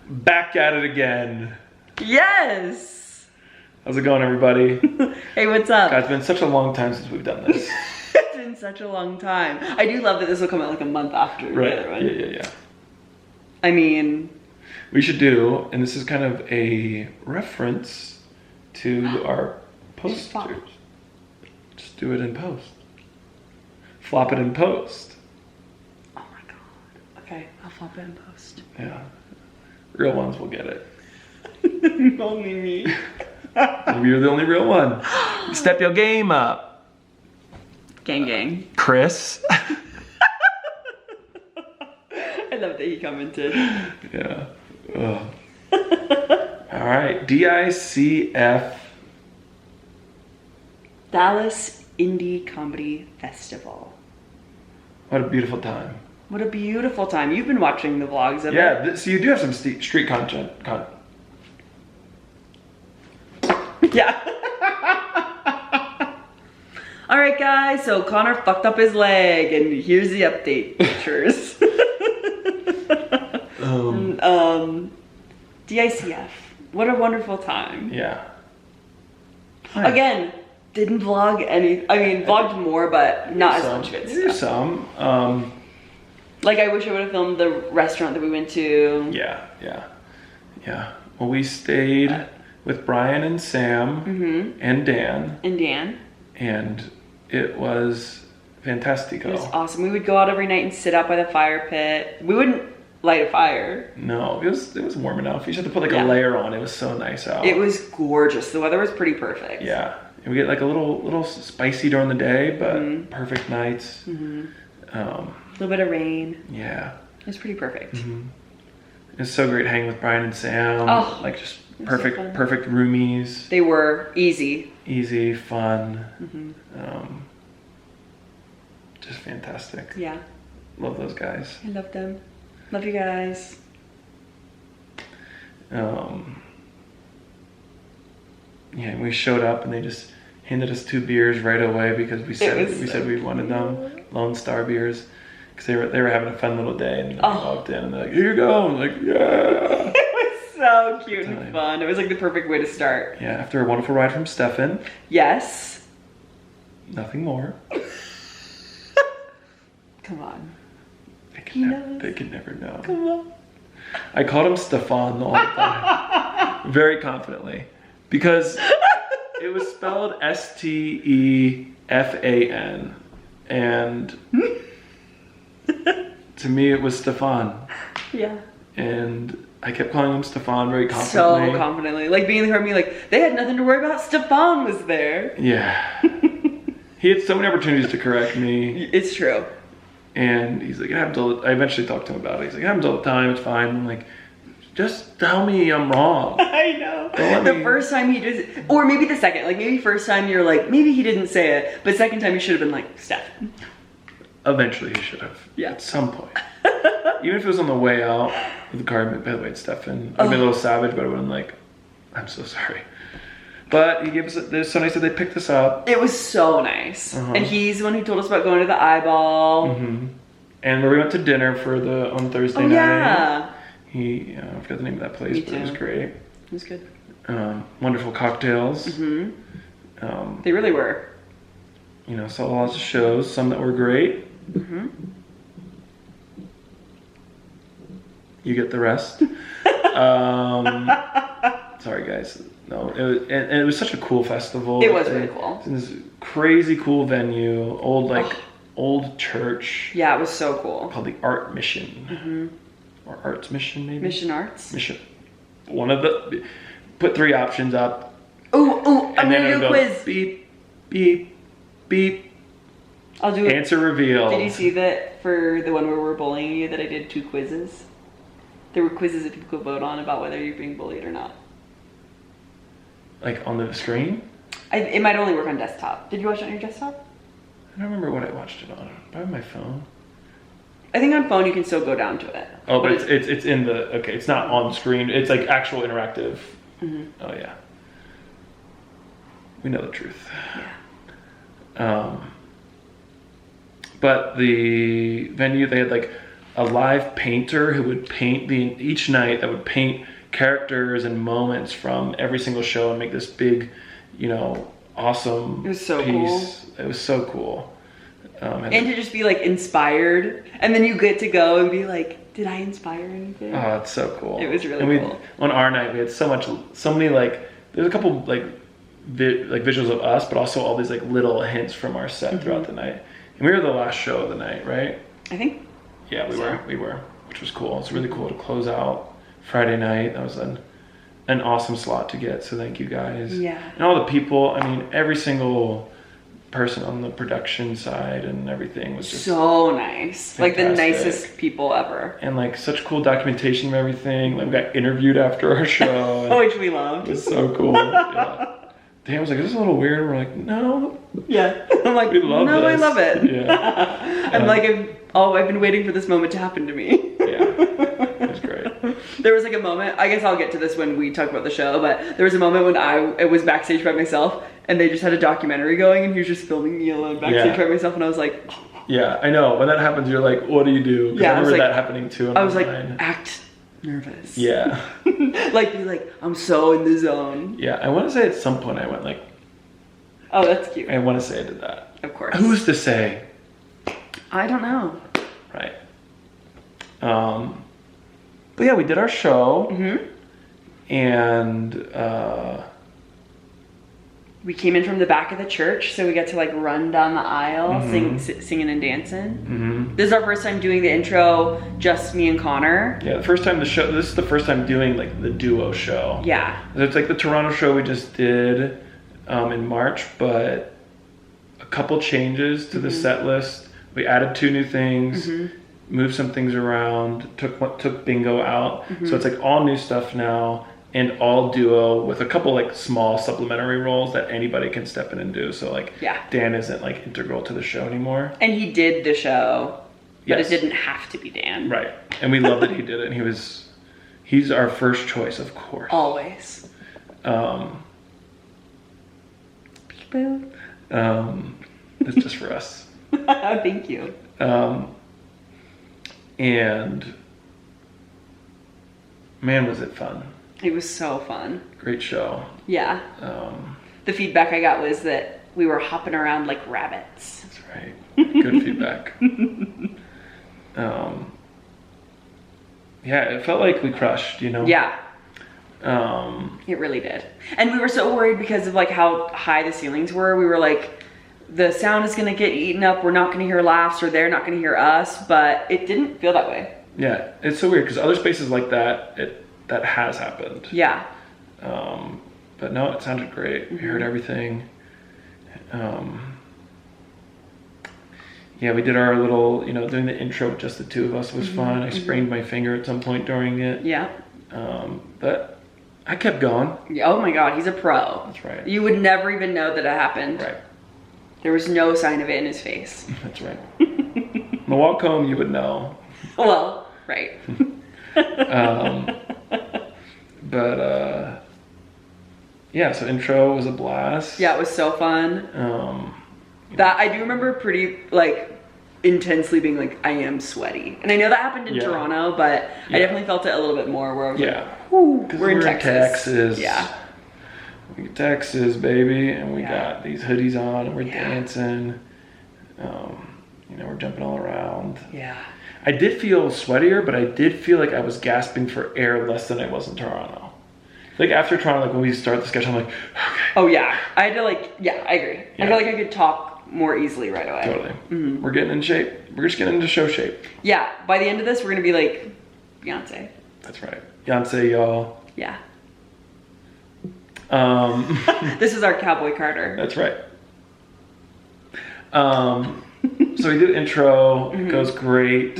Back at it again. Yes! How's it going, everybody? Hey, what's up? God, it's been such a long time since we've done this. It's been such a long time. I do love that this will come out like a month after Right. the other one. Yeah. I mean... We should do, and this is kind of a reference to our posters. Just do it in post. Flop it in post. Oh my god. Okay, I'll flop it in post. Yeah. Real ones will get it. Only me. Maybe you're the only real one. Step your game up. Gang gang. Chris. I love that he commented. Yeah. Ugh. All right. DICF. Dallas Indie Comedy Festival. What a beautiful time. What a beautiful time. You've been watching the vlogs of it. Yeah, so you do have some street content. Yeah. All right, guys. So Connor fucked up his leg, and here's the update pictures. DICF. What a wonderful time. Yeah. Again, didn't vlog any. I mean, vlogged more, but not as much good There's stuff. some. Like, I wish I would have filmed the restaurant that we went to. Yeah. Well, we stayed with Brian and Sam and Dan, And Dan. and it was fantastico. It was awesome. We would go out every night and sit out by the fire pit. We wouldn't light a fire. No, it was warm enough. You just had to put like Yeah. a layer on. It was so nice out. It was gorgeous. The weather was pretty perfect. Yeah, and we get like a little spicy during the day, but perfect nights. A little bit of rain. Yeah, It was pretty perfect. it's so great hanging with Brian and Sam. Oh, Like just it was so perfect, fun. perfect roomies. They were easy. Easy, fun. Just fantastic. Yeah. Love those guys. I love them. Love you guys. Yeah, we showed up and they just handed us 2 beers right away because we said was we so said we wanted them Lone Star beers because they were having a fun little day and we walked in and they're like, here you go. I'm like, yeah. It was so cute and fun. It was like the perfect way to start. Yeah, after a wonderful ride from Stefan. Yes. Nothing more. Come on. They can never know. Come on. I called him Stefan all the time. Very confidently. Because it was spelled Stefan. And to me it was Stefan. Yeah. And I kept calling him Stefan very confidently. So confidently. Like being in the car, me like, they had nothing to worry about. Stefan was there. Yeah. He had so many opportunities to correct me. It's true. And he's like, it happens all the I eventually talked to him about it. He's like, it happens all the time, it's fine. I'm like, just tell me I'm wrong. I know. Don't let The me- first time he just, or maybe the second, like maybe first time you're like, maybe he didn't say it, but second time you should have been like, Steph. Eventually he should have. Yeah. At some point. Even if it was on the way out with the car, by the way, it's Stefan. I'd be a little savage, but I would have been like, I'm so sorry. But he gave us, they're so nice that they picked us up. It was so nice. And he's the one who told us about going to the eyeball. And where we went to dinner on Thursday night. Yeah. I forgot the name of that place, Me but it was too. great. It was good. Wonderful cocktails. They really were. Saw lots of shows, some that were great. You get the rest. Sorry, guys. No, it was such a cool festival. It was really cool. It's in this crazy cool venue, old church. Yeah, it was so cool. Called the Art Mission. Or Arts Mission, maybe? Mission Arts. Mission. One of the, put 3 options up. Ooh, I'm gonna it'll do a go quiz. Beep, beep, beep. I'll do it. Answer revealed. Did you see that for the one where we're bullying you that I did 2 quizzes? There were quizzes that people could vote on about whether you're being bullied or not. Like on the screen? It might only work on desktop. Did you watch it on your desktop? I don't remember what I watched it on. Probably my phone. I think on phone you can still go down to it. Oh, but it's in the, okay, it's not on screen. It's like actual interactive. Oh yeah. We know the truth. Yeah. But the venue, they had like a live painter who would paint each night, that would paint characters and moments from every single show and make this big, awesome It was so piece. It was so cool. And to just be like inspired, and then you get to go and be like, did I inspire anything? Oh, it's so cool. It was really cool. On our night, we had so many like, there's a couple like visuals of us, but also all these like little hints from our set throughout the night. And we were the last show of the night, right? I think. Yeah, we were, which was cool. It's really cool to close out Friday night. That was an awesome slot to get. So thank you guys. Yeah. And all the people. I mean, every single person on the production side and everything was just so nice. fantastic. Like the nicest people ever. And like such cool documentation of everything. Like we got interviewed after our show. And Which we loved. it was so cool. Yeah. Dan was like, "Is this a little weird?" We're like, "No." Yeah. I'm like, We love no, I this. love it. Yeah. I'm like, I've been waiting for this moment to happen to me. Yeah. It was great. There was like a moment, I guess I'll get to this when we talk about the show, but there was a moment when I was backstage by myself and they just had a documentary going and he was just filming me alone backstage by myself and I was like, Yeah, I know. When that happens, you're like, what do you do? 'Cause Yeah, I I was remember like- that happening too. I was like, mine. act nervous. Yeah. Like, be like, I'm so in the zone. Yeah, I want to say at some point I went like, Oh, that's cute. I want to say I did that. Of course. Who's to say? I don't know. Right. But yeah, we did our show. Mm-hmm. And We came in from the back of the church, so we got to like run down the aisle, singing and dancing. This is our first time doing the intro, just me and Connor. yeah, this is the first time doing like the duo show. Yeah. It's like the Toronto show we just did in March, but a couple changes to the set list. We added 2 new things, moved some things around, took bingo out. So it's like all new stuff now and all duo with a couple like small supplementary roles that anybody can step in and do. So like Dan isn't like integral to the show anymore. And he did the show, but Yes. it didn't have to be Dan. Right. And we love that he did it. And he's our first choice, of course. Always. It's just for us. Thank you. And man, was it fun. It was so fun. Great show. Yeah. The feedback I got was that we were hopping around like rabbits. That's right. Good feedback. Yeah, it felt like we crushed, Yeah. Um, It really did. And we were so worried because of like how high the ceilings were. We were like, the sound is gonna get eaten up. We're not gonna hear laughs or they're not gonna hear us, but it didn't feel that way. yeah, it's so weird because other spaces like that, that has happened. Yeah. But no, it sounded great. We heard everything. Yeah, we did our little, doing the intro with just the 2 of us was fun. I sprained my finger at some point during it. Yeah. But I kept going. Yeah. Oh my God, he's a pro. That's right. You would never even know that it happened. Right. There was no sign of it in his face. That's right. On the walk home, you would know. Well, right. But yeah, so intro was a blast. Yeah, it was so fun. That I do remember pretty like intensely being like, I am sweaty. And I know that happened in Toronto, but I definitely felt it a little bit more where I was like, whew, we're in Texas. Yeah. We Texas, baby, and we got these hoodies on and we're dancing. We're jumping all around. Yeah. I did feel sweatier, but I did feel like I was gasping for air less than I was in Toronto. Like after Toronto, like when we start the sketch, I'm like, okay. Oh yeah. I had to like, yeah, I agree. Yeah. I feel like I could talk more easily right away. Totally. We're getting in shape. We're just getting into show shape. Yeah. By the end of this, we're gonna be like Beyonce. That's right. Beyonce, y'all. Yeah. That's This is our Cowboy Carter. right. So we do intro. It goes great.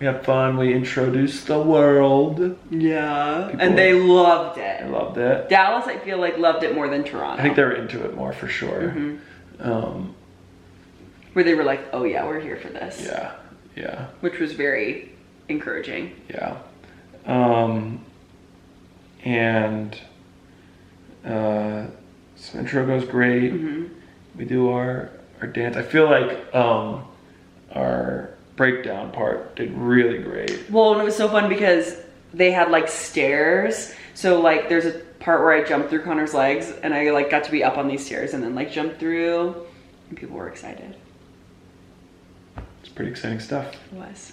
We have fun. We introduce the world. Yeah. People- And they loved I it. loved it. Dallas, I feel like, loved it more than Toronto. I think they were into it more for sure. Where they were like, oh yeah, we're here for this. Yeah. Which was very encouraging. Yeah. So intro goes great. We do our dance. I feel like our breakdown part did really great. Well, and it was so fun because they had like stairs. So like there's a part where I jumped through Connor's legs and I like got to be up on these stairs and then like jumped through, and people were excited. It's pretty exciting stuff. It was.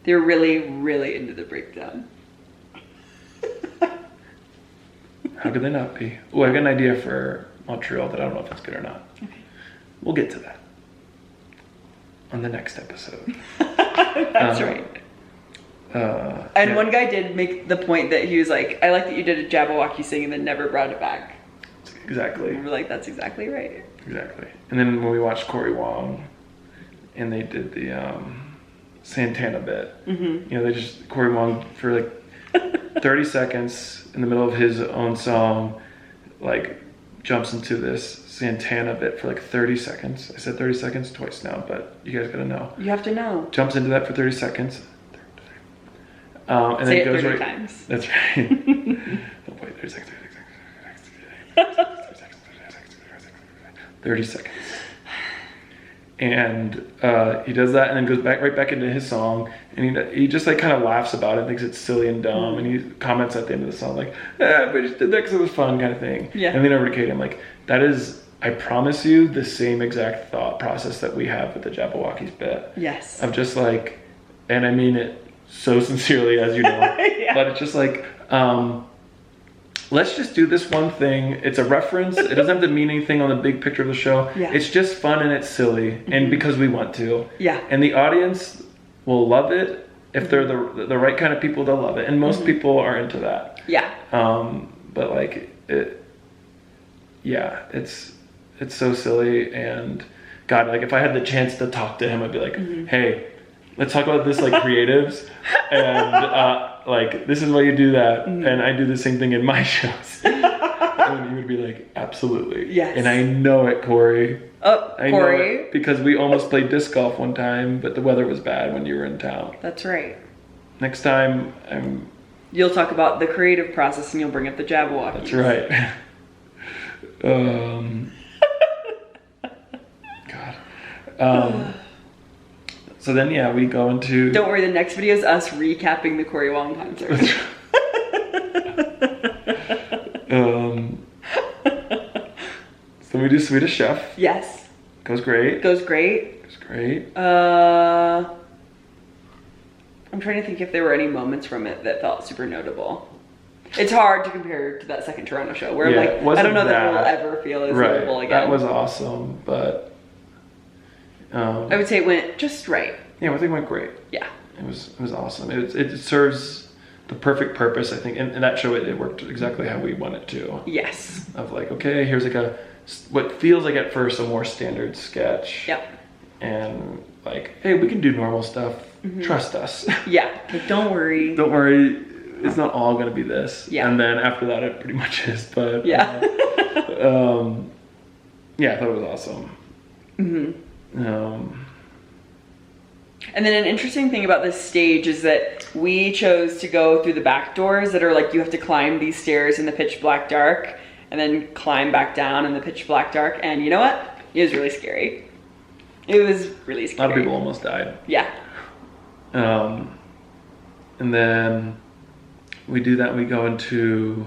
They were really, really into the breakdown. How could they not be? Oh, I got an idea for Montreal that I don't know if it's good or not. Okay. We'll get to that on the next episode. That's right. And one guy did make the point that he was like, I like that you did a Jabberwocky thing and then never brought it back. Exactly. And we're like, that's exactly right. Exactly. And then when we watched Cory Wong and they did the Santana bit, Mm-hmm. you know, they just, Cory Wong for like 30 seconds in the middle of his own song, like jumps into this Santana bit for like 30 seconds. I said 30 seconds twice now, but you guys gotta know. You have to know. Jumps into that for 30 seconds. And Say then it goes 30 right. times. That's right. Oh boy, 30 seconds. 30 seconds. And he does that and then goes right back into his song, and he just like kind of laughs about it, thinks it's silly and dumb, and he comments at the end of the song like, but I just did that because it was fun, kind of thing. Yeah. And then over to Kate, I'm like, that is, I promise you, the same exact thought process that we have with the Jabberwockies bit. Yes. Of just like, and I mean it so sincerely, as you know, Yeah. but it's just like, let's just do this one thing. It's a reference. It doesn't have to mean anything on the big picture of the show. Yeah. It's just fun and it's silly, and because we want to. Yeah. And the audience will love it. If they're the right kind of people, they'll love it. And most people are into that. Yeah. But like it, yeah, it's so silly. And God, like if I had the chance to talk to him, I'd be like, hey, let's talk about this like creatives, and like this is why you do that, and I do the same thing in my shows. And he would be like, absolutely. Yes. And I know it, Corey. Oh, I know Corey. it because we almost played disc golf one time, but the weather was bad when you were in town. That's right. Next time, You'll talk about the creative process and you'll bring up the Jabberwocky. That's right. God. So then, yeah, we go into... Don't worry, the next video is us recapping the Cory Wong concert. So we do Swedish Chef. Yes. Goes great. Goes great. Goes great. I'm trying to think if there were any moments from it that felt super notable. It's hard to compare to that second Toronto show where Yeah, I'm like, I don't know that we'll ever feel as notable again. That was awesome, but I would say it went just right. yeah, I think it went great. Yeah. It was awesome. It serves the perfect purpose, I think. And in that show, it worked exactly how we want it to. Yes. Of like, okay, here's like what feels like at first a more standard sketch. Yep. And like, hey, we can do normal stuff. Trust us. Yeah. Like, don't worry. Don't worry. It's not all gonna be this. Yeah. And then after that, it pretty much is. But Yeah. yeah, I thought it was awesome. And then an interesting thing about this stage is that we chose to go through the back doors that are like, you have to climb these stairs in the pitch black dark and then climb back down in the pitch black dark. And you know what? It was really scary. It was really scary. A lot of people almost died. Yeah. And then we do that and we go into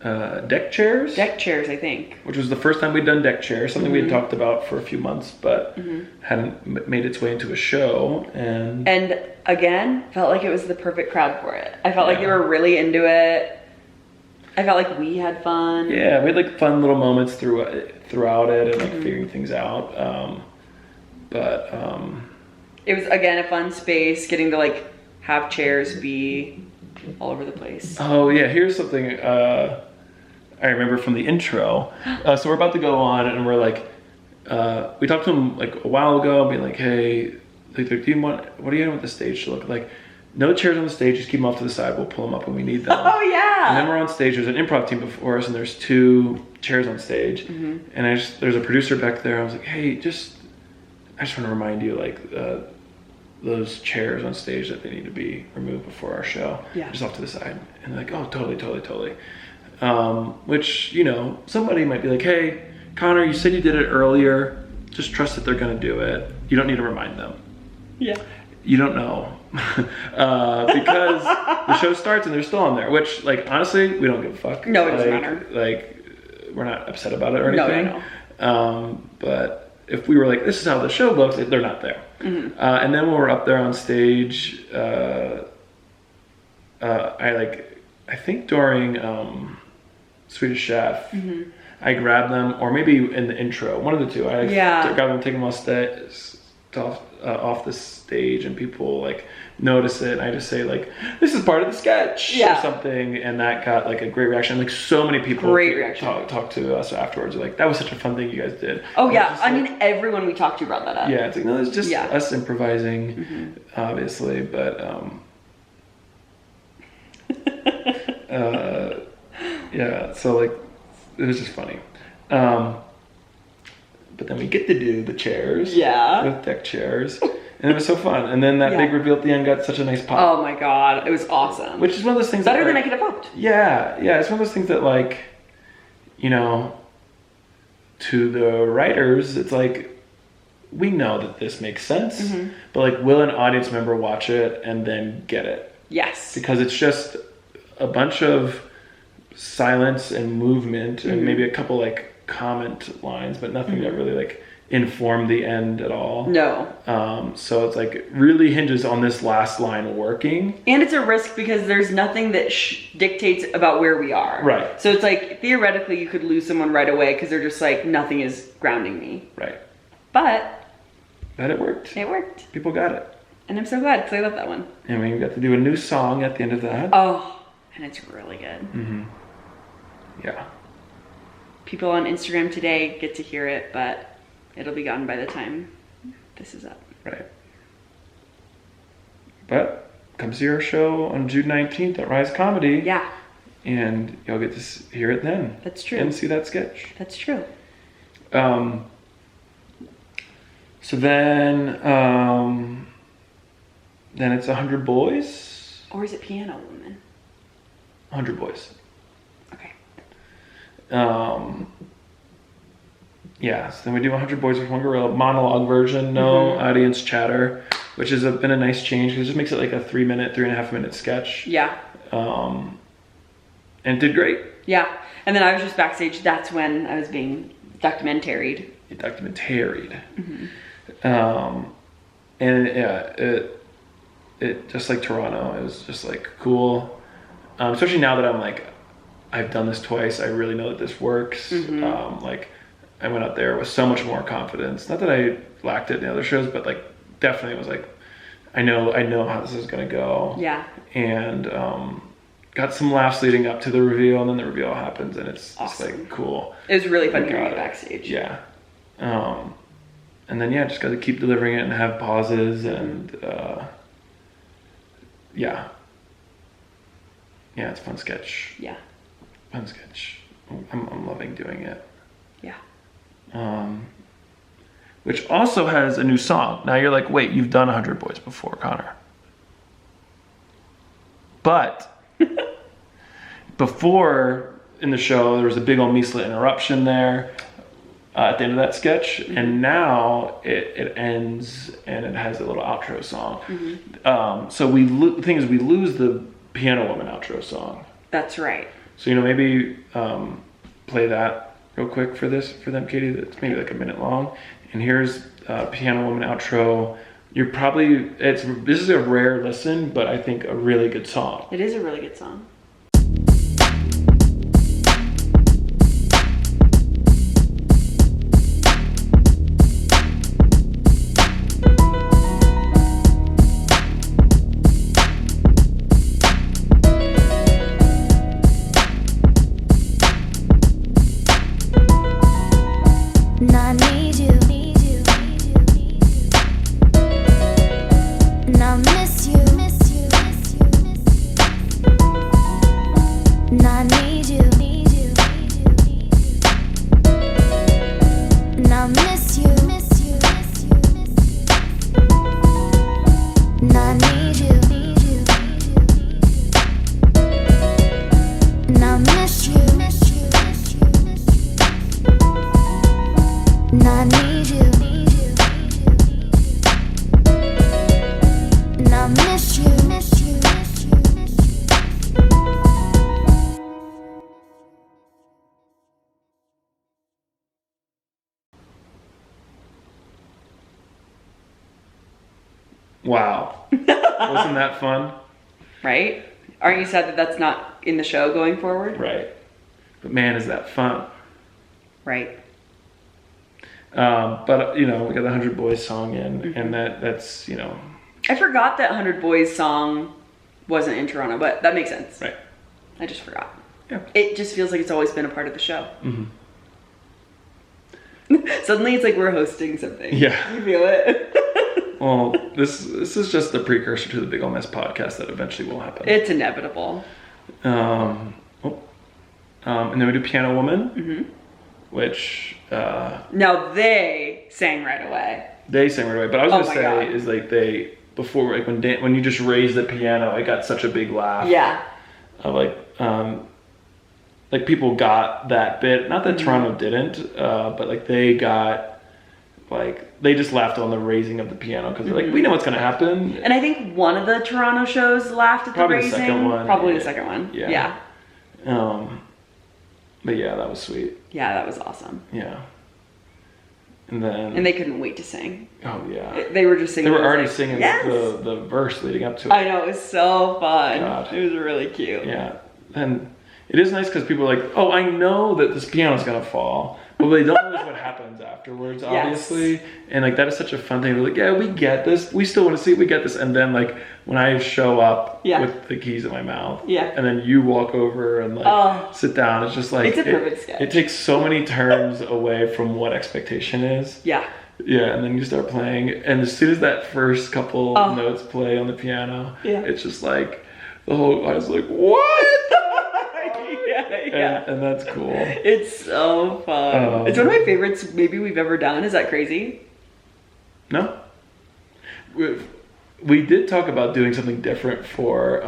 deck chairs. Deck chairs, I think. Which was the first time we'd done deck chairs, something we had talked about for a few months, but hadn't made its way into a show. And again, felt like it was the perfect crowd for it. I felt like they were really into it. I felt like we had fun. Yeah, we had like fun little moments throughout it and like figuring things out. It was, again, a fun space, getting to like have chairs be all over the place. Oh yeah, here's something I remember from the intro. So we're about to go on and we're like, we talked to him like a while ago, being like, hey, like, what do you want the stage to look like? No chairs on the stage, just keep them off to the side, we'll pull them up when we need them. Oh yeah! And then we're on stage, there's an improv team before us and there's 2 chairs on stage. And there's a producer back there, I was like, hey, I just want to remind you, like, those chairs on stage that they need to be removed before our show. Yeah. Just off to the side. And they're like, oh, totally. Which, you know, somebody might be like, hey, Connor, you said you did it earlier. Just trust that they're going to do it. You don't need to remind them. Yeah. You don't know. Because the show starts and they're still on there, which, like, honestly, we don't give a fuck. No, it doesn't matter. Like, we're not upset about it or anything. No. But if we were like, this is how the show looks, they're not there. Mm-hmm. And then when we're up there on stage, I think during Swedish Chef, mm-hmm. I grabbed them, or maybe in the intro, one of the two. I grabbed them, take them off the stage, and people like notice it, and I just say like, this is part of the sketch or something, and that got like a great reaction. Like so many people talk to us afterwards. They're like, that was such a fun thing you guys did. Oh yeah, I mean everyone we talked to brought that up. Yeah, it's like, no, it's just us improvising, mm-hmm. obviously, but yeah, so like it was just funny. But then we get to do the chairs, the deck chairs, and it was so fun. And then that big reveal at the end got such a nice pop. Oh my god, it was awesome. Which is one of those things better than I could have hoped. Yeah, it's one of those things that, like, you know, to the writers, it's like, we know that this makes sense, mm-hmm. but like, will an audience member watch it and then get it? Yes, because it's just a bunch of silence and movement, mm-hmm. and maybe a couple like comment lines, but nothing mm-hmm. that really like inform the end at all. No. So it's like really hinges on this last line working. And it's a risk because there's nothing that dictates about where we are. Right. So it's like theoretically you could lose someone right away because they're just like, nothing is grounding me. Right. But it worked. It worked. People got it. And I'm so glad because I love that one. And we got to do a new song at the end of that. Oh, and it's really good. Mm-hmm. Yeah. People on Instagram today get to hear it, but it'll be gone by the time this is up. Right. But come see our show on June 19th at Rise Comedy. Yeah. And you'll get to hear it then. That's true. And see that sketch. That's true. So then it's 100 Boys. Or is it Piano Woman? 100 Boys. Okay. Yeah, so then we do 100 Boys with One Gorilla, monologue version, no mm-hmm. audience chatter, which has been a nice change because it just makes it like a 3.5 minute sketch. Yeah. And it did great. Yeah. And then I was just backstage. That's when I was being documentaried. Mm-hmm. And yeah, it just like Toronto, it was just like cool. Especially now that I'm like, I've done this twice. I really know that this works. Mm-hmm. Like I went out there with so much more confidence. Not that I lacked it in the other shows, but like definitely was like, I know how this is gonna go. Yeah. And got some laughs leading up to the reveal, and then the reveal happens, and it's awesome. Just like cool. It was really fun hearing it backstage. Yeah. And then just got to keep delivering it and have pauses and yeah, it's a fun sketch. Yeah. Fun sketch. I'm loving doing it. Yeah. Which also has a new song. Now you're like, wait, you've done 100 Boys before, Connor. But before in the show, there was a big old measly interruption there at the end of that sketch, mm-hmm. and now it ends and it has a little outro song. Mm-hmm. So the thing is, we lose the Piano Woman outro song. That's right. So maybe play that real quick for them, Katie. It's maybe like a minute long. And here's Piano Woman outro. This is a rare listen, but I think a really good song. It is a really good song. Wow. Wasn't that fun? Right? Aren't you sad that that's not in the show going forward? Right. But man, is that fun. Right. But, you know, we got the 100 Boys song in, and that's, you know. I forgot that 100 Boys song wasn't in Toronto, but that makes sense. Right. I just forgot. Yeah. It just feels like it's always been a part of the show. Mm-hmm. Suddenly it's like we're hosting something. Yeah. You feel it? Well, this is just the precursor to the Big Ol' Mess podcast that eventually will happen. It's inevitable. And then we do Piano Woman, which... now they sang right away. They sang right away, but I was going to say God. is like they... Before, like when you just raised the piano, it got such a big laugh. Yeah. Of like people got that bit. Not that Toronto didn't, but like they got, like, they just laughed on the raising of the piano because they're like, we know what's gonna happen. And I think one of the Toronto shows laughed at Probably the raising. the second one. Probably the second one. Yeah. But yeah, that was sweet. Yeah, that was awesome. Yeah. And then... And they couldn't wait to sing. Oh, yeah. They were just singing. They were already singing yes! the verse leading up to it. I know, it was so fun. God. It was really cute. Yeah. And it is nice because people are like, oh, I know that this piano's going to fall. But they don't know what happens afterwards, obviously. Yes. And like that is such a fun thing. They're like, yeah, we get this. We still want to see it. We get this. And then like when I show up with the keys in my mouth, and then you walk over and like sit down, it's just like... It's a perfect sketch. It takes so many turns away from what expectation is. Yeah. Yeah, and then you start playing, and as soon as that first couple notes play on the piano, it's just like the whole... I was like, what? Yeah. And that's cool. It's so fun. It's one of my favorites maybe we've ever done. Is that crazy? No. We did talk about doing something different for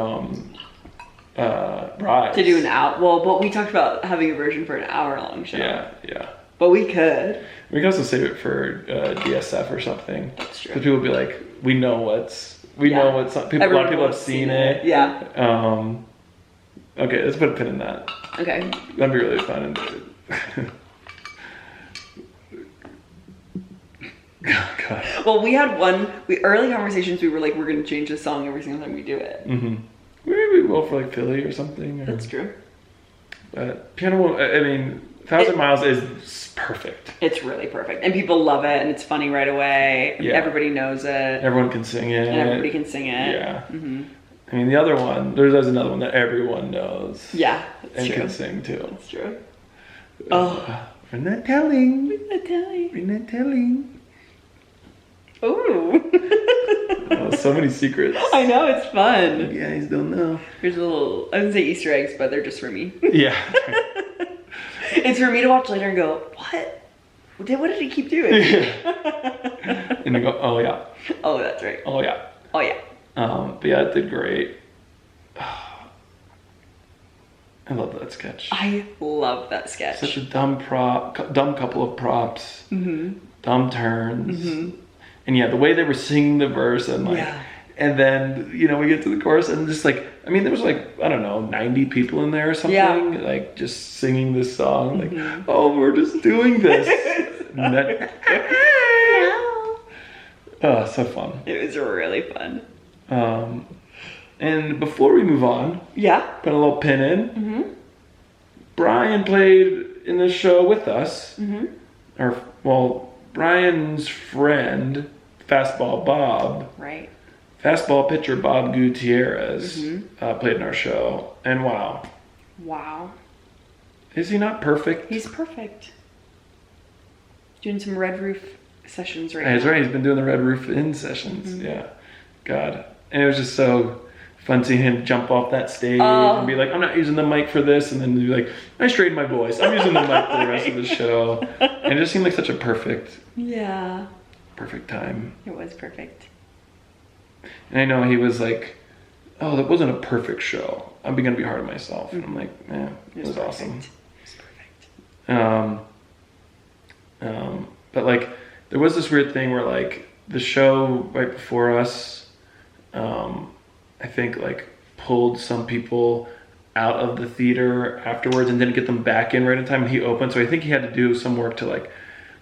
Rise. To do an hour. Well, but we talked about having a version for an hour-long show. Yeah. But we could. We can also save it for DSF or something. That's true. Because people will be like, we know what's... A lot of people have seen it. Yeah. Okay, let's put a pin in that. Okay. That'd be really fun. Oh, God. Well, we had early conversations, we were like, we're going to change the song every single time we do it. Mm-hmm. Maybe we will for like Philly or something. That's true. But Piano, I mean, 1,000 Miles is perfect. It's really perfect. And people love it, and it's funny right away. Yeah. Everybody knows it. Everyone can sing it. And everybody can sing it. Yeah. Mm-hmm. I mean, the other one, there's another one that everyone knows. Yeah, that's true. And can sing too. That's true. We're not telling. We're not telling. We're not telling. Ooh. So many secrets. I know, it's fun. You guys don't know. Here's a little, I wouldn't say Easter eggs, but they're just for me. Yeah. It's for me to watch later and go, what? What did he keep doing? And you go, oh yeah. Oh, that's right. Oh yeah. Oh yeah. But yeah, it did great. I love that sketch. I love that sketch. Such a dumb couple of props. Mm-hmm. Dumb turns. Mm-hmm. And yeah, the way they were singing the verse and like, and then, you know, we get to the chorus and just like, I mean, there was like, I don't know, 90 people in there or something, like just singing this song, like, oh, we're just doing this. Oh, so fun. It was really fun. And before we move on, put a little pin in. Mm-hmm. Brian played in this show with us. Mm-hmm. Brian's friend, Fastball Bob. Right. Fastball pitcher Bob Gutierrez played in our show. And wow. Wow. Is he not perfect? He's perfect. Doing some Red Roof sessions right now. That's right. He's been doing the Red Roof In sessions. Mm-hmm. Yeah. God. And it was just so fun seeing him jump off that stage and be like, I'm not using the mic for this. And then be like, I straightened my voice. I'm using the mic for the rest of the show. And it just seemed like such a perfect time. It was perfect. And I know he was like, oh, that wasn't a perfect show. I'm going to be hard on myself. And I'm like, it was awesome. It was perfect. But like, there was this weird thing where like the show right before us, I think like pulled some people out of the theater afterwards and didn't get them back in right in time. And he opened, so I think he had to do some work to like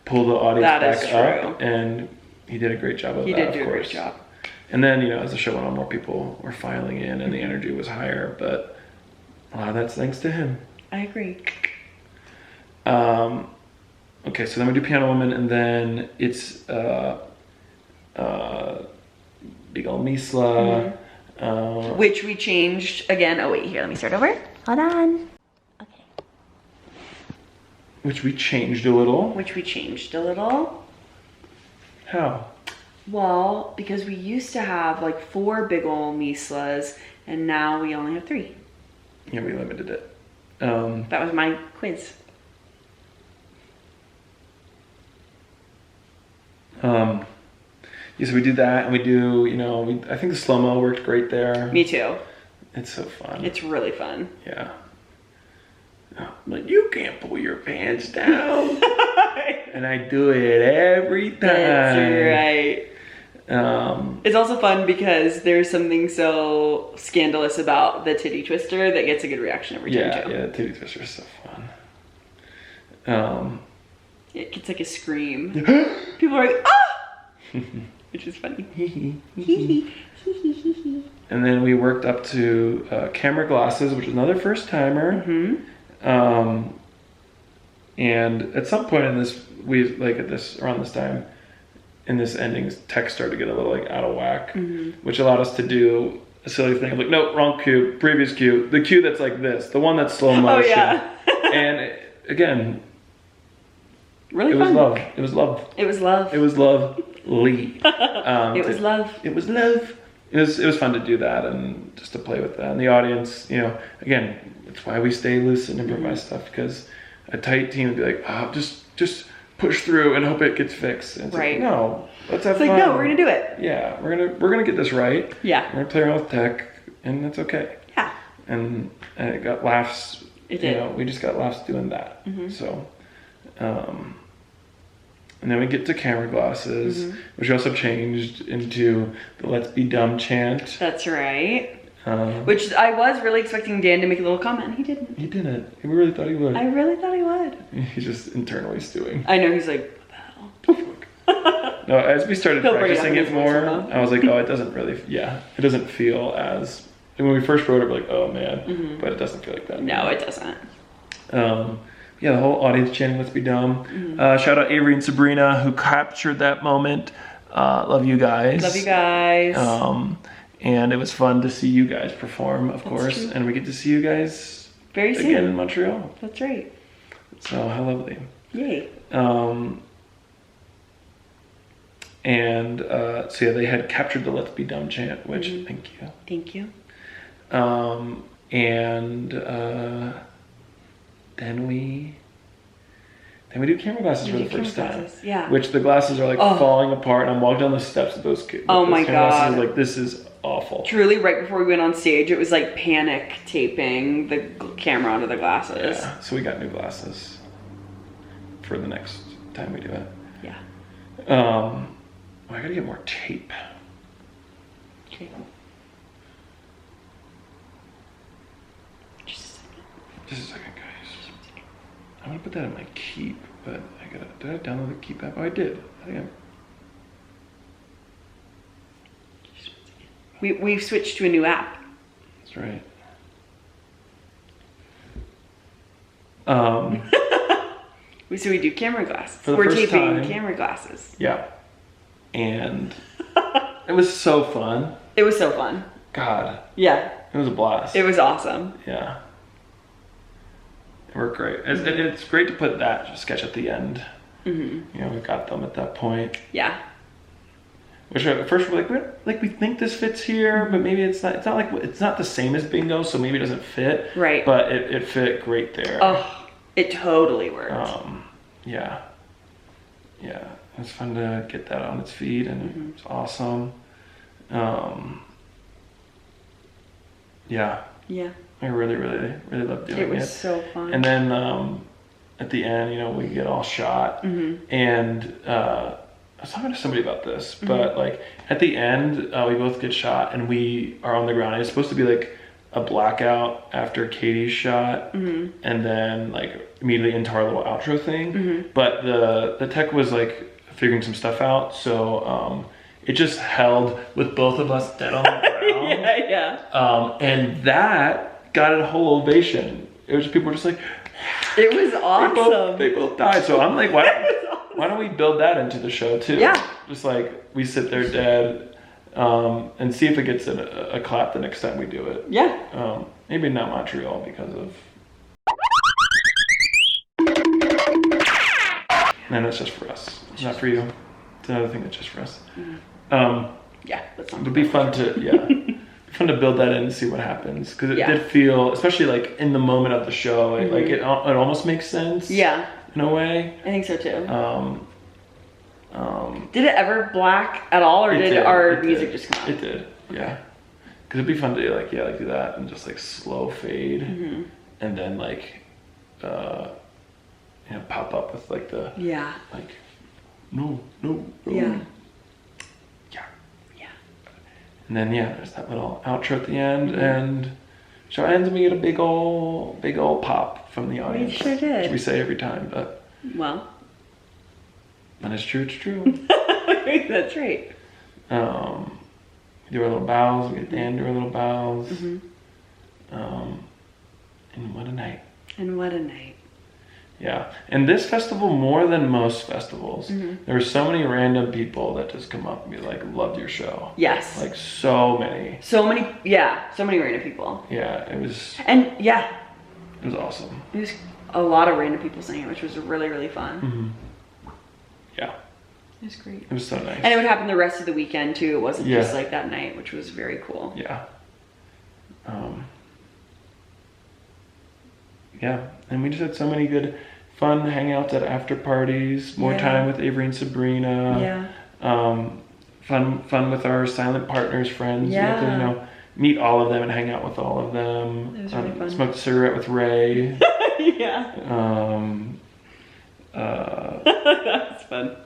pull the audience back up. And he did a great job of that. He did do a great job. And then, you know, as the show went on, more people were filing in and the energy was higher, but a lot of that's thanks to him. I agree. Okay, so then we do Piano Woman, and then it's Big Ol' Misla. Which we changed again. Oh wait, here, let me start over. Hold on. Okay. Which we changed a little. How? Well, because we used to have like 4 Big Ol' Mislas, and now we only have 3. Yeah, we limited it. That was my quiz. Yeah, so we do that, and we do, you know, I think the slow-mo worked great there. Me too. It's so fun. It's really fun. Yeah. I'm like, you can't pull your pants down. And I do it every time. That's right. It's also fun because there's something so scandalous about the titty twister that gets a good reaction every time too. Yeah, the titty twister is so fun. It's like a scream. People are like, ah! Which is funny. And then we worked up to camera glasses, which is another first timer. And at some point in this, around this time, in this ending, text started to get a little like out of whack, which allowed us to do a silly thing. I'm like, no, wrong cue, previous cue, the cue that's like this, the one that's slow motion. Oh yeah. And again, really it fun. was love. It was love. It was love. It was lovely. It was love. It was love. It was fun to do that and just to play with that. And the audience, you know, again, it's why we stay loose and improvise stuff, because a tight team would be like, oh, just push through and hope it gets fixed. And it's right. like, no, let's have it's fun. Like, no, we're gonna do it. Yeah, we're gonna get this right. Yeah. We're gonna play around with tech, and that's okay. Yeah. And it got laughs. It did. You know, we just got laughs doing that. So, and then we get to camera glasses, which also changed into the "Let's Be Dumb" chant. That's right. Which I was really expecting Dan to make a little comment. He didn't. He didn't. We really thought he would. I really thought he would. He's just internally stewing. I know, he's like, what the hell? No, as we started practicing it more, somehow. I was like, oh, it doesn't feel as, and when we first wrote it, we're like, oh man, but it doesn't feel like that. No, it doesn't. Yeah, the whole audience chanting "Let's Be Dumb." Shout out Avery and Sabrina who captured that moment. Love you guys. Love you guys. And it was fun to see you guys perform, of course, true. and we get to see you guys very soon again in Montreal. That's right. So how lovely. Yay. So yeah, they had captured the "Let's Be Dumb" chant, which thank you. Thank you. Then we do camera glasses for the first time. Yeah. Which the glasses are like falling apart, and I'm walking down the steps of those kids. Oh my camera glasses, God. like, this is awful. Truly, right before we went on stage, it was like panic taping the camera onto the glasses. Yeah. So we got new glasses for the next time we do it. Yeah. I gotta get more tape. Okay. Just a second. Just a second, guys. I'm gonna put that in my Keep, but did I download the Keep app? Oh, I did. I think We've switched to a new app. that's right. So we do camera glasses. For the We're first taping time. camera glasses. Yeah. And it was so fun. It was so fun. God, Yeah. it was a blast. It was awesome. Yeah. It worked great. It's great to put that sketch at the end. You know, we got them at that point. Yeah. Which at first we're like, we think this fits here, but maybe it's not. It's not the same as Bingo, so maybe it doesn't fit. Right. But it fit great there. Oh, it totally worked. Yeah. Yeah. It was fun to get that on its feed, and it was awesome. Yeah. Yeah. I really, really, really loved doing it. It was so fun. And then at the end, you know, we get all shot, and I was talking to somebody about this, but like at the end, we both get shot, and we are on the ground. And it's supposed to be like a blackout after Katie's shot, and then like immediately into our little outro thing. But the tech was like figuring some stuff out, so it just held with both of us dead on the ground. Yeah. And that got a whole ovation. It was just, people were just like, it was awesome. They both died. So I'm like, why don't we build that into the show too? Yeah. Just like we sit there dead, and see if it gets a clap the next time we do it. Yeah. Maybe not Montreal because of. And that's just for us. It's not for you. It's another thing that's just for us. Yeah, that's not. It would be fun to fun to build that in and see what happens, because it did feel, especially like in the moment of the show, like it almost makes sense. Yeah. In a way. I think so too. Did it ever black at all, or did our music just come out? It did. Yeah. Because it'd be fun to do that and just like slow fade, and then like pop up with like the like no. Yeah. And then there's that little outro at the end, and show ends and we get a big old pop from the audience. We sure did. Which we say every time, but when it's true, it's true. That's right. We do our little bows. We get Dan do our little bows. And what a night. And what a night. Yeah, and this festival, more than most festivals, there were so many random people that just come up and be like, loved your show. Yes. Like so many random people. Yeah, it was. And it was awesome. It was a lot of random people singing, which was really, really fun. Yeah. It was great. It was so nice. And it would happen the rest of the weekend too. It wasn't just like that night, which was very cool. Yeah. Yeah, and we just had so many good fun hangouts at after parties, more time with Avery and Sabrina. Yeah. Fun with our silent partners friends. Yeah. We got to, meet all of them and hang out with all of them. It was really fun. Smoked a cigarette with Ray. Yeah. That's fun.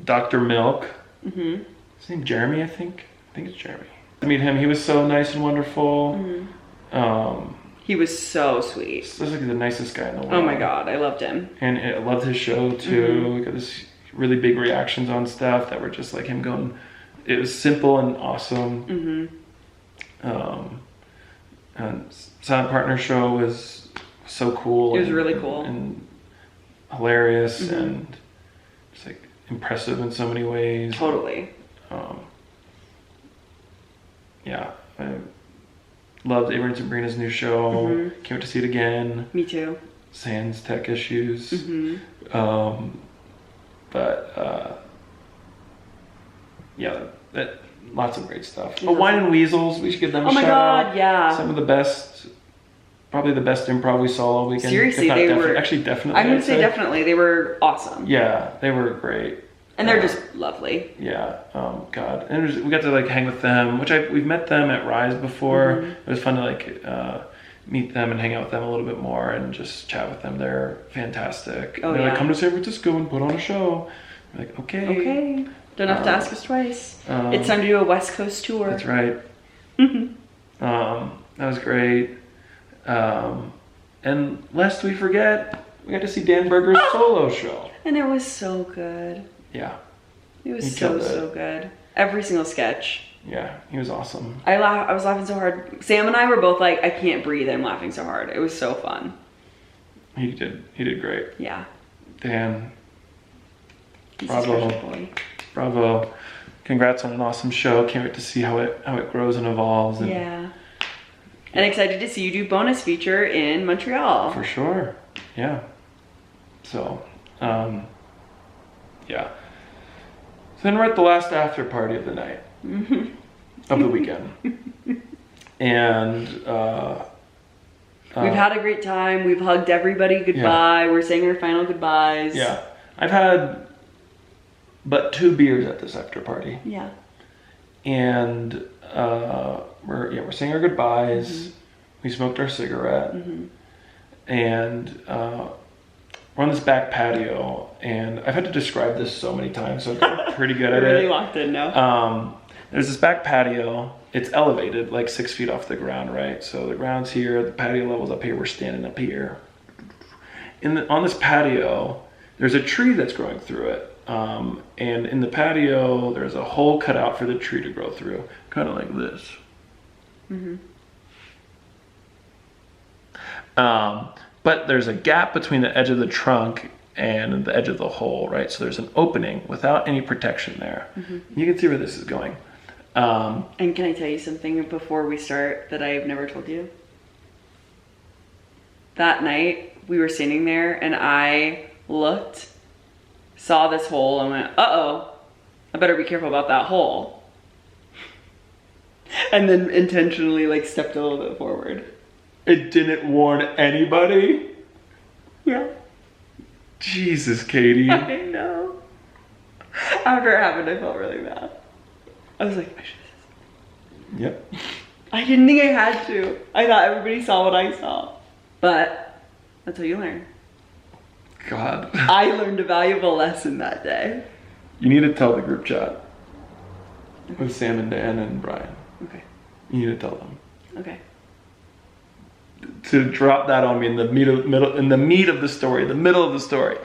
Dr. Milk. His name Jeremy, I think. I think it's Jeremy. To meet him, he was so nice and wonderful. He was so sweet. He's like the nicest guy in the world. Oh my god, I loved him. And I loved his show too. We got this really big reactions on stuff that were just like him going. It was simple and awesome. And Silent Partner show was so cool. It was really cool and hilarious and just like impressive in so many ways. Totally. I loved Avery and Sabrina's new show. Can't wait to see it again. Me too. Sans tech issues. Lots of great stuff. Yeah. Oh, Wine and Weasels, we should give them a shout out. Oh my god, yeah. Some of the best, probably the best improv we saw all weekend. Seriously, they were... Actually, definitely. I'm going to say definitely. They were awesome. Yeah, they were great. And they're just lovely. Yeah, God. And we got to like hang with them, which we've met them at Rise before. It was fun to like meet them and hang out with them a little bit more and just chat with them. They're fantastic. Oh, they're like, come to San Francisco and put on a show. We're like, okay. Don't have to ask us twice. It's time to do a West Coast tour. That's right. That was great. And lest we forget, we got to see Dan Berger's solo show. And it was so good. Yeah. It was so good. Every single sketch. Yeah, he was awesome. I was laughing so hard. Sam and I were both like, I can't breathe. I'm laughing so hard. It was so fun. He did great. Yeah. Dan. He's Bravo. a special boy. Bravo. Congrats on an awesome show. Can't wait to see how it grows and evolves. And And excited to see you do bonus feature in Montreal. For sure. Yeah. So, yeah. So then we're at the last after party of the night. Of the weekend. And we've had a great time. We've hugged everybody goodbye. We're saying our final goodbyes. Yeah. I've had but 2 beers at this after party. Yeah. And we're saying our goodbyes. We smoked our cigarette. And we're on this back patio, and I've had to describe this so many times, so I've gotten pretty good at it. Really locked in now. There's this back patio. It's elevated like 6 feet off the ground, right? So the ground's here, the patio level's up here, we're standing up here. On this patio, there's a tree that's growing through it. And in the patio, there's a hole cut out for the tree to grow through, kind of like this. But there's a gap between the edge of the trunk and the edge of the hole, right? So there's an opening without any protection there. You can see where this is going. And can I tell you something before we start that I've never told you? That night, we were standing there and I looked, saw this hole and went, uh-oh, I better be careful about that hole. And then intentionally like stepped a little bit forward. It didn't warn anybody? Yeah. Jesus, Katie. I know. After it happened, I felt really bad. I was like, I should have. Yep. I didn't think I had to. I thought everybody saw what I saw. But that's how you learn. God. I learned a valuable lesson that day. You need to tell the group chat with Sam and Dan and Brian. Okay. You need to tell them. Okay. To drop that on me in the meat of the story, the middle of the story.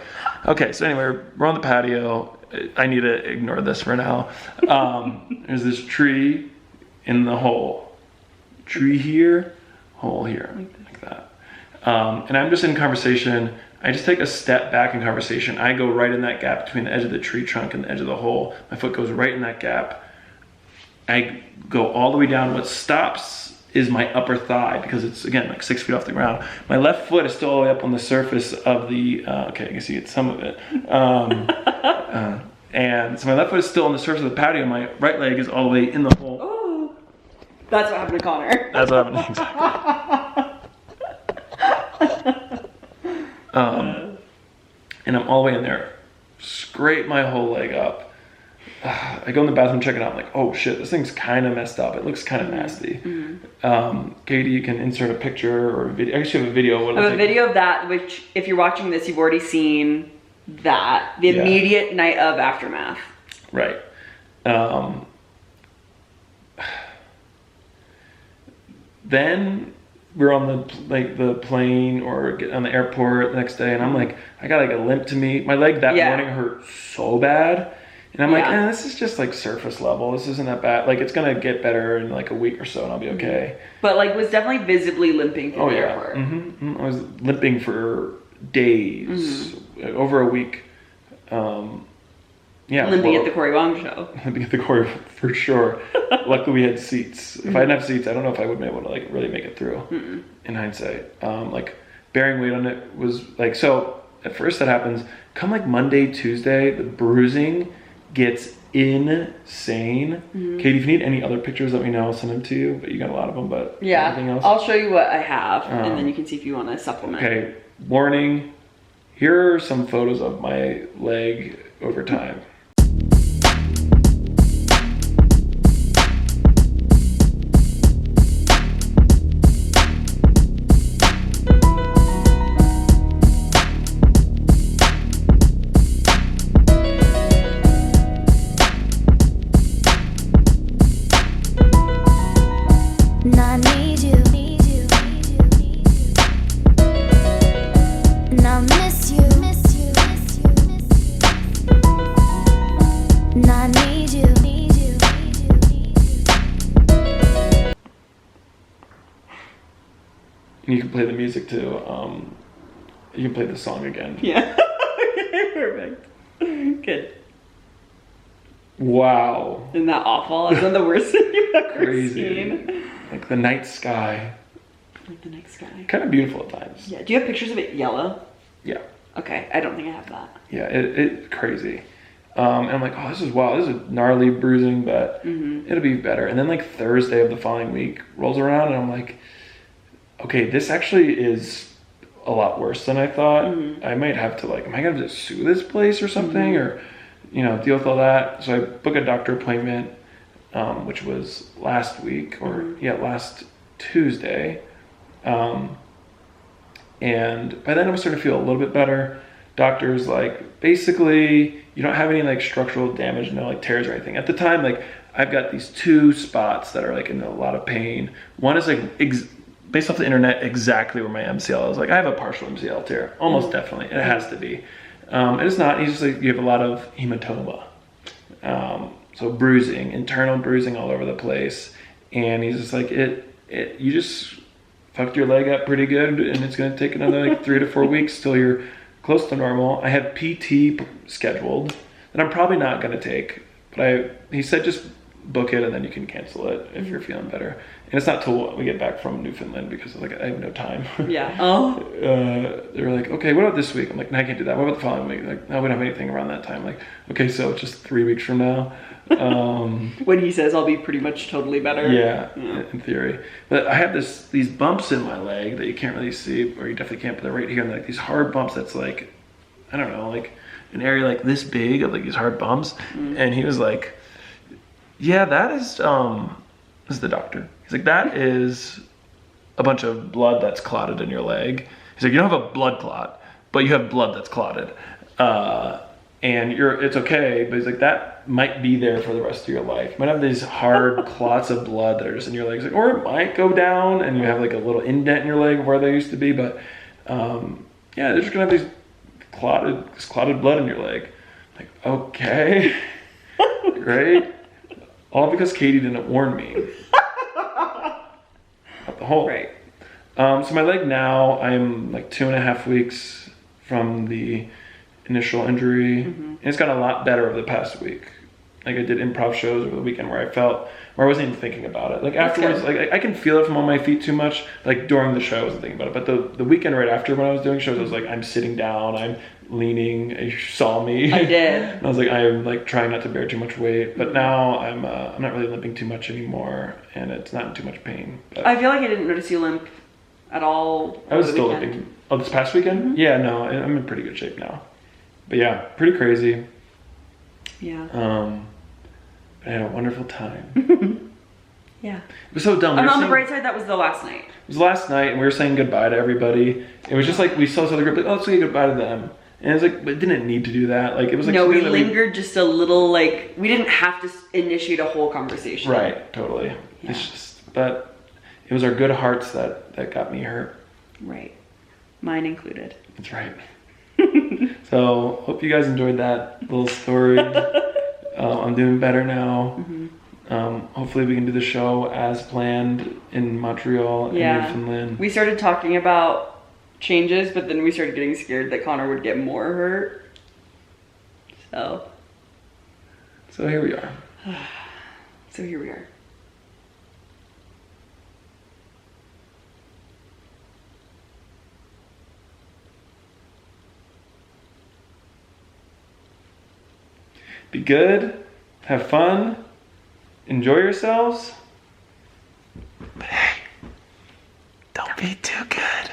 Okay, so anyway, we're on the patio. I need to ignore this for now. There's this tree in the hole. Tree here, hole here, like that. And I'm just in conversation. I just take a step back in conversation. I go right in that gap between the edge of the tree trunk and the edge of the hole. My foot goes right in that gap. I go all the way down. What stops is my upper thigh because it's, again, like 6 feet off the ground. My left foot is still all the way up on the surface of the, okay, I guess you get some of it. And so my left foot is still on the surface of the patio. My right leg is all the way in the hole. Oh, that's what happened to Connor. That's what happened, exactly. And I'm all the way in there. Scrape my whole leg up. I go in the bathroom, check it out. I'm like, oh shit, this thing's kind of messed up. It looks kind of nasty. Katie, you can insert a picture or a video. I guess you have a video. I have a video of that, which if you're watching this, you've already seen that. The immediate night of aftermath. Right. Then we're on the plane or get on the airport the next day, and I'm like, I got like a limp to me. My leg that morning hurt so bad. And I'm like, this is just like surface level. This isn't that bad. Like, it's going to get better in like a week or so and I'll be okay. But like, was definitely visibly limping through the airport. I was limping for days, over a week. Limping at the Cory Wong show. Limping at the Cory, for sure. Luckily we had seats. If I didn't have seats, I don't know if I would have been able to like really make it through in hindsight. Like, bearing weight on it was like, so at first that happens. Come like Monday, Tuesday, the bruising gets insane. Katie, if you need any other pictures, let me know. I'll send them to you. But you got a lot of them. But anything else? I'll show you what I have, and then you can see if you want to supplement. Okay, warning. Here are some photos of my leg over time. You can play the music too. You can play the song again. Yeah. Okay, perfect. Good. Wow. Isn't that awful? That's one of the worst things you've ever seen. Like the night sky. Like the night sky. Kind of beautiful at times. Yeah. Do you have pictures of it yellow? Yeah. Okay. I don't think I have that. Yeah, it's crazy. And I'm like, oh, this is wild. This is gnarly bruising, but it'll be better. And then like Thursday of the following week rolls around and I'm like, okay, this actually is a lot worse than I thought. I might have to like, am I going to sue this place or something or, deal with all that? So I book a doctor appointment, which was last week or last Tuesday. And by then I was starting to feel a little bit better. Doctor's like, basically, you don't have any like structural damage, no like tears or anything. At the time, like I've got these two spots that are like in a lot of pain. One is like, based off the internet, exactly where my MCL is. Like I have a partial MCL tear, almost definitely. It has to be. And it's not. He's just like, you have a lot of hematoma. So bruising, internal bruising all over the place. And he's just like, you just fucked your leg up pretty good, and it's going to take another like 3 to 4 weeks till you're close to normal. I have PT scheduled that I'm probably not going to take, but he said just book it and then you can cancel it if you're feeling better. And it's not till we get back from Newfoundland because like I have no time. Yeah. Oh. They were like, okay, what about this week? I'm like, no, I can't do that. What about the following week? Like, no, we don't have anything around that time. Like, okay, so it's just 3 weeks from now. When he says I'll be pretty much totally better. Yeah, in theory. But I have these bumps in my leg that you can't really see, or you definitely can't, but they're right here, and like these hard bumps that's like, I don't know, like an area like this big of like these hard bumps. And he was like, yeah, that is, this is the doctor. He's like, that is a bunch of blood that's clotted in your leg. He's like, you don't have a blood clot, but you have blood that's clotted. And it's okay, but he's like, that might be there for the rest of your life. You might have these hard clots of blood that are just in your legs, like, or it might go down and you have like a little indent in your leg where they used to be, but yeah, they're just gonna have this clotted blood in your leg. Like, okay, great. All because Katie didn't warn me about the hole. Right. So my leg now, I'm like 2.5 weeks from the initial injury, and it's gotten a lot better over the past week. Like I did improv shows over the weekend where I wasn't even thinking about it. Like afterwards, like I can feel it from on my feet too much. Like during the show, I wasn't thinking about it. But the weekend right after when I was doing shows, I was like, I'm sitting down, I'm leaning. You saw me. I did. And I was like, I'm like trying not to bear too much weight. But now I'm not really limping too much anymore, and it's not in too much pain. But I feel like I didn't notice you limp at all. I was still limping. Oh, this past weekend? Yeah, no, I'm in pretty good shape now. But yeah, pretty crazy. Yeah. I had a wonderful time. Yeah. It was so dumb. And on the bright side, that was the last night. It was last night, and we were saying goodbye to everybody. It was just like we saw this other group, like, oh, let's say goodbye to them. And it was like, but it didn't need to do that. Like it was like no, we lingered just a little. Like we didn't have to initiate a whole conversation. Right. Totally. Yeah. It's just, but it was our good hearts that got me hurt. Right. Mine included. That's right. So hope you guys enjoyed that little story. I'm doing better now. Hopefully we can do the show as planned in Montreal and Newfoundland. We started talking about changes, but then we started getting scared that Connor would get more hurt. So here we are. So here we are. Be good, have fun, enjoy yourselves. But hey, don't be too good.